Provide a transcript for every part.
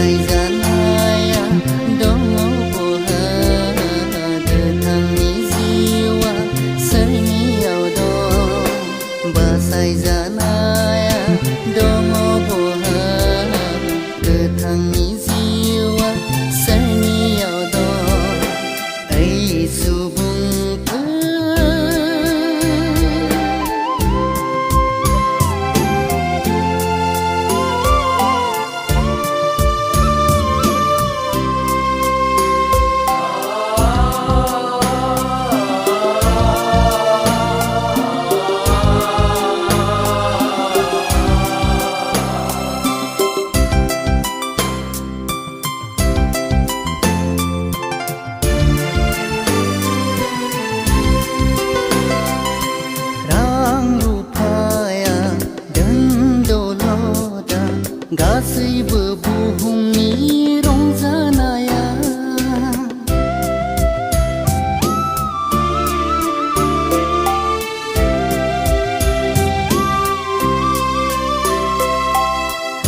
saizanaya dongo boha datangni jiwa sarniyaw dong ba saizanaya dongo boha datangni jiwa sarniyaw dong ai subung गासैबो बुहुमनि रंजानाया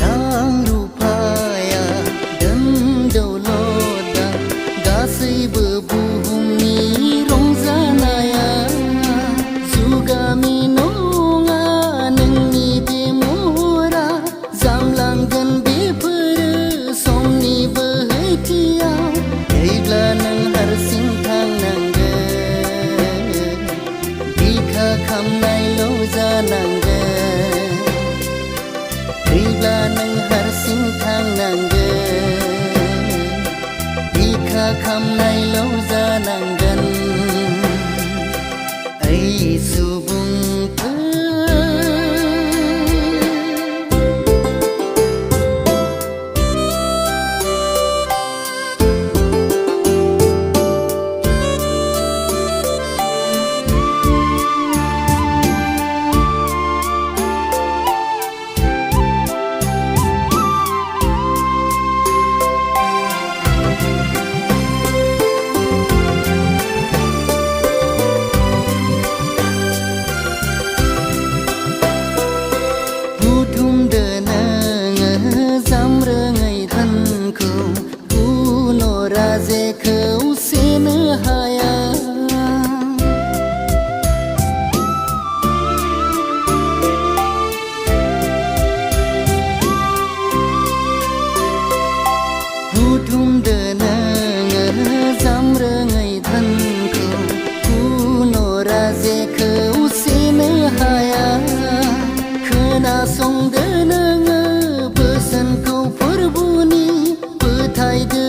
रां रुफाया धोन दौलता गासैबो बुहुमनि रंजानाया जुगामि नङा नोंनि बे महरा जामलांगोन बेफोरो समनि बोहैथियाव थैब्ला नों हारसिं थांनांगोन बिखा खामनायल' जानांगोन थैब्ला नों हारसिं थांनांगोन बिखा खामनायल' जानांगोन ओइ सुबुंफोर जेखौ सेनो हाया बुथुमदो नोङो जामरोङै धोनखौ गुनरा जेखौ सेनो हाया खोनासंदो नोङो बोसोनखौ फोरबुनि फोथायदो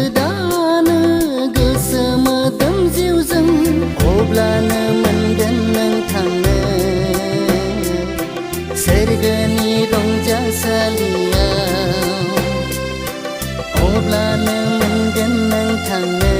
अब्लानो मोनगोन नों थांनो सोरगोनि रंजासालियाव अब्लानो मोनगोन नों थांनो